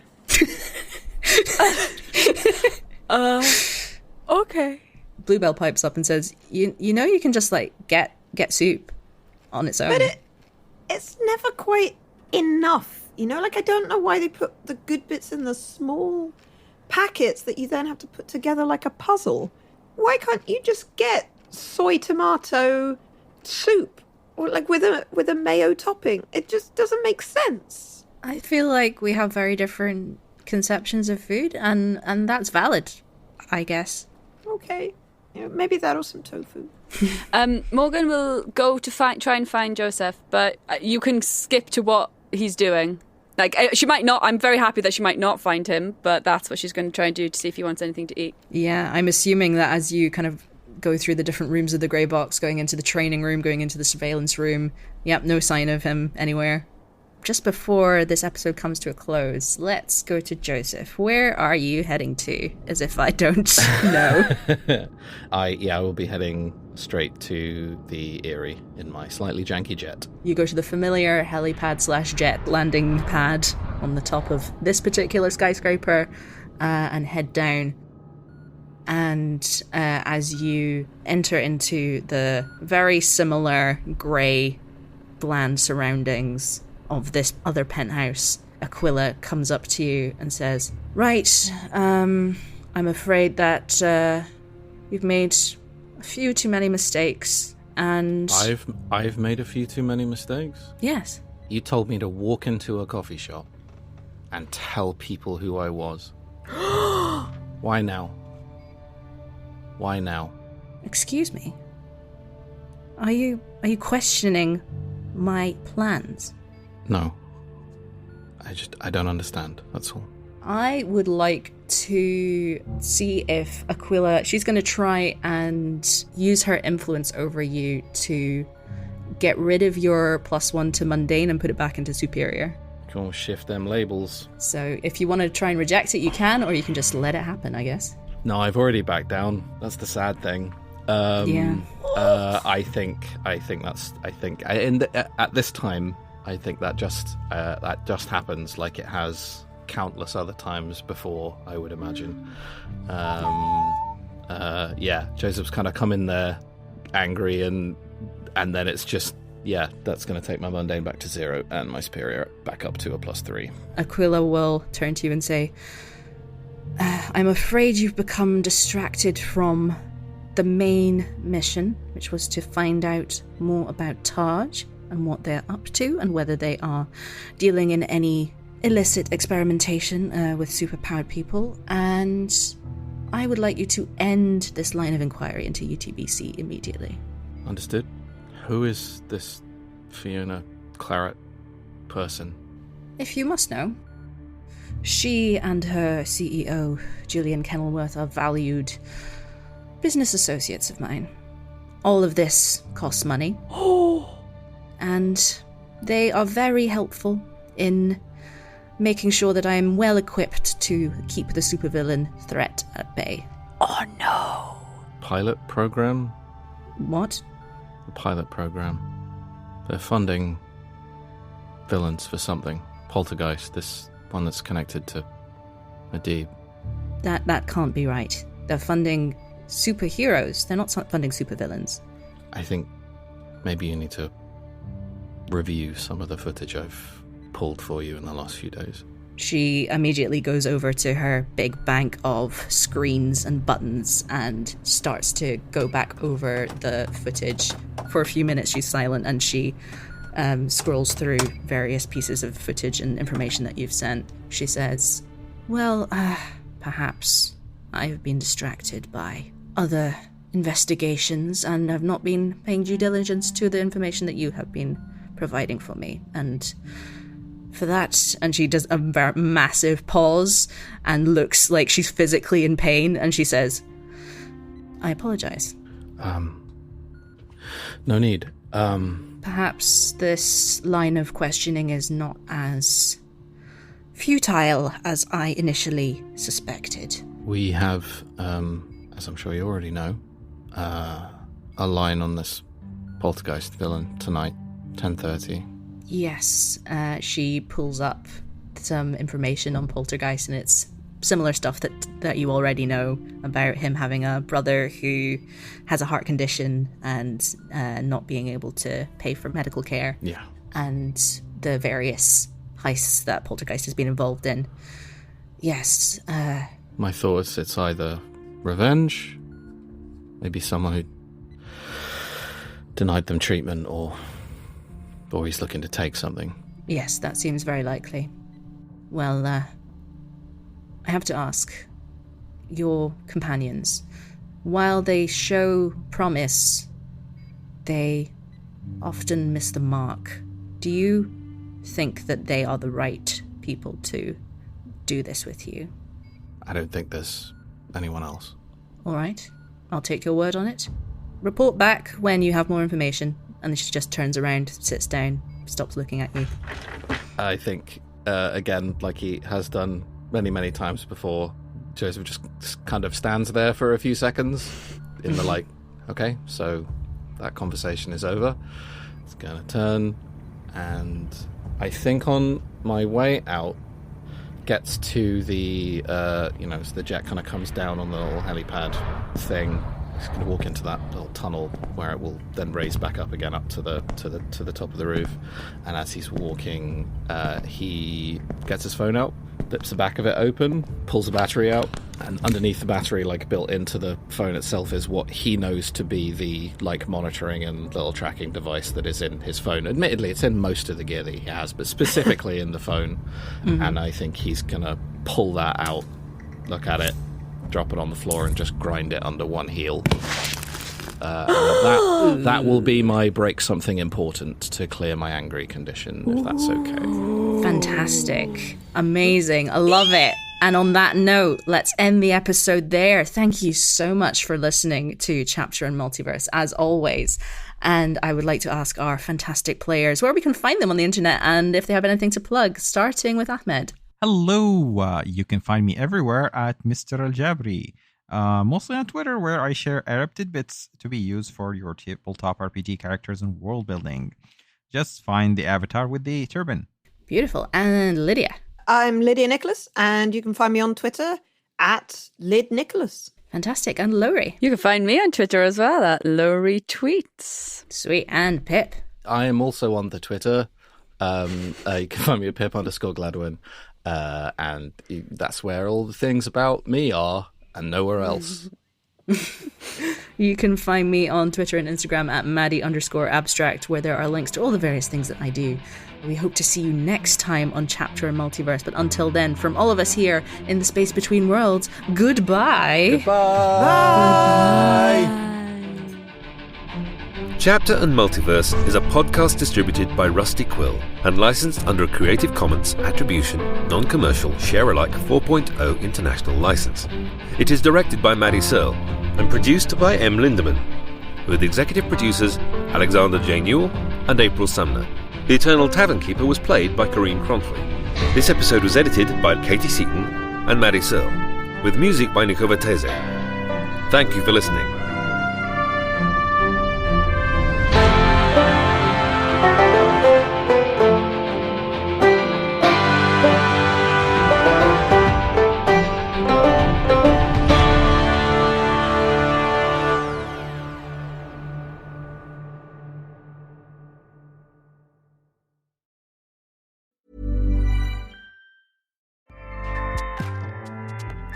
Okay.
Bluebell pipes up and says, you can just get soup on its own.
But it's never quite enough. I don't know why they put the good bits in the small packets that you then have to put together like a puzzle. Why can't you just get soy tomato soup? Or with a mayo topping. It just doesn't make sense.
I feel like we have very different conceptions of food, and that's valid, I guess.
Okay. Maybe that or some tofu.
Morgan will go to try and find Joseph, but you can skip to what he's doing. Like, she might not. I'm very happy that she might not find him, but that's what she's going to try and do to see if he wants anything to eat.
Yeah, I'm assuming that as you kind of go through the different rooms of the grey box, going into the training room, going into the surveillance room, yep, no sign of him anywhere. Just before this episode comes to a close, let's go to Joseph. Where are you heading to? As if I don't know.
I will be heading straight to the Erie in my slightly janky jet.
You go to the familiar helipad/jet landing pad on the top of this particular skyscraper and head down. And as you enter into the very similar grey, bland surroundings of this other penthouse, Aquila comes up to you and says, "Right, I'm afraid that you've made a few too many mistakes, and..."
I've made a few too many mistakes?
Yes.
You told me to walk into a coffee shop and tell people who I was. Why now? Why now?
Excuse me? Are you questioning my plans?
No. I don't understand, that's all.
I would like to see if Aquila... She's going to try and use her influence over you to get rid of your +1 to mundane and put it back into superior.
Can we shift them labels?
So if you want to try and reject it, you can, or you can just let it happen, I guess.
No, I've already backed down. That's the sad thing.
Yeah.
At this time, I think that just happens like it has countless other times before, I would imagine. Joseph's kind of come in there angry, and then it's just, that's going to take my mundane back to 0 and my superior back up to a +3.
Aquila will turn to you and say, I'm afraid you've become distracted from the main mission, which was to find out more about Taj and what they're up to and whether they are dealing in any illicit experimentation with superpowered people. And I would like you to end this line of inquiry into UTBC immediately.
Understood. Who is this Fiona Claret person?
If you must know, she and her CEO, Julian Kenilworth, are valued business associates of mine. All of this costs money. And they are very helpful in making sure that I am well equipped to keep the supervillain threat at bay.
Oh no.
Pilot program?
What?
The pilot program. They're funding villains for something. Poltergeist, this one that's connected to Adib.
That can't be right. They're funding superheroes. They're not funding supervillains.
I think maybe you need to review some of the footage I've pulled for you in the last few days.
She immediately goes over to her big bank of screens and buttons and starts to go back over the footage. For a few minutes she's silent, and she scrolls through various pieces of footage and information that you've sent. She says, well, perhaps I've been distracted by other investigations and have not been paying due diligence to the information that you have been providing for me. And for that, and she does a massive pause and looks like she's physically in pain, and she says, I apologize.
No need.
Perhaps this line of questioning is not as futile as I initially suspected.
We have, as I'm sure you already know, a line on this poltergeist villain tonight, 10:30.
Yes, she pulls up some information on Poltergeist, and it's similar stuff that you already know about him having a brother who has a heart condition and not being able to pay for medical care.
Yeah.
And the various heists that Poltergeist has been involved in. Yes.
My thoughts, it's either revenge, maybe someone who denied them treatment, or he's looking to take something.
Yes, that seems very likely. Well, I have to ask, your companions, while they show promise, they often miss the mark. Do you think that they are the right people to do this with you?
I don't think there's anyone else.
All right, I'll take your word on it. Report back when you have more information. And then she just turns around, sits down, stops looking at you.
I think, again, like he has done many, many times before, Joseph just kind of stands there for a few seconds in the like, okay, so that conversation is over. It's going to turn, and I think on my way out, gets to the, so the jet kind of comes down on the little helipad thing. He's going to walk into that little tunnel where it will then raise back up again up to the top of the roof. And as he's walking, he gets his phone out, flips the back of it open, pulls the battery out, and underneath the battery, like built into the phone itself, is what he knows to be the like monitoring and little tracking device that is in his phone. Admittedly, it's in most of the gear that he has, but specifically in the phone. Mm-hmm. And I think he's gonna pull that out, look at it, drop it on the floor, and just grind it under one heel. That will be my break something important to clear my angry condition, if that's okay.
Fantastic. Amazing. I love it. And on that note, let's end the episode there. Thank you so much for listening to Chapter and Multiverse, as always. And I would like to ask our fantastic players where we can find them on the internet and if they have anything to plug, starting with Ahmed.
Hello. You can find me everywhere at Mr. Aljabry. Mostly on Twitter, where I share Arab tidbits to be used for your tabletop RPG characters and world building. Just find the avatar with the turban.
Beautiful. And Lydia?
I'm Lydia Nicholas, and you can find me on Twitter at Lyd Nicholas.
Fantastic. And Lowri?
You can find me on Twitter as well at Lowri Tweets.
Sweet. And Pip?
I am also on the Twitter. You can find me at Pip_Gladwin. And that's where all the things about me are, and nowhere else.
You can find me on Twitter and Instagram at Maddy_Abstract, where there are links to all the various things that I do. We hope to see you next time on Chapter and Multiverse, but until then, from all of us here in the space between worlds, goodbye.
Goodbye.
Bye.
Chapter and Multiverse is a podcast distributed by Rusty Quill and licensed under a Creative Commons Attribution, Non-Commercial, Share-alike 4.0 International License. It is directed by Maddy Searle and produced by M Lindeman, with executive producers Alexander J. Newall and April Sumner. The Eternal Tavern Keeper was played by Corinne Cronfley. This episode was edited by Katie Seaton and Maddy Searle, with music by Nico Vertese. Thank you for listening.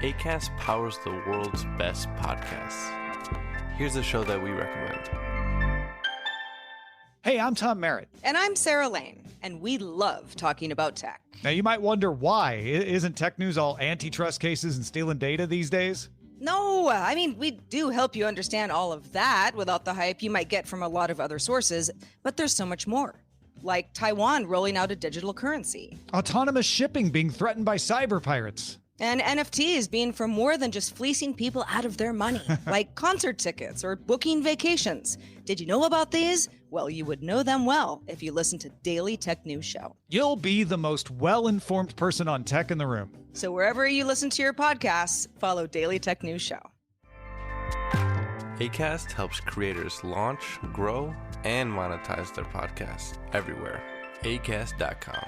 Acast powers the world's best podcasts. Here's a show that we recommend.
Hey, I'm Tom Merritt.
And I'm Sarah Lane, and we love talking about tech.
Now, you might wonder why. Isn't tech news all antitrust cases and stealing data these days?
No, I mean, we do help you understand all of that without the hype you might get from a lot of other sources, but there's so much more. Like Taiwan rolling out a digital currency.
Autonomous shipping being threatened by cyber pirates.
And NFTs being for more than just fleecing people out of their money, like concert tickets or booking vacations. Did you know about these? Well, you would know them well if you listen to Daily Tech News Show.
You'll be the most well-informed person on tech in the room.
So wherever you listen to your podcasts, follow Daily Tech News Show.
Acast helps creators launch, grow, and monetize their podcasts everywhere. Acast.com.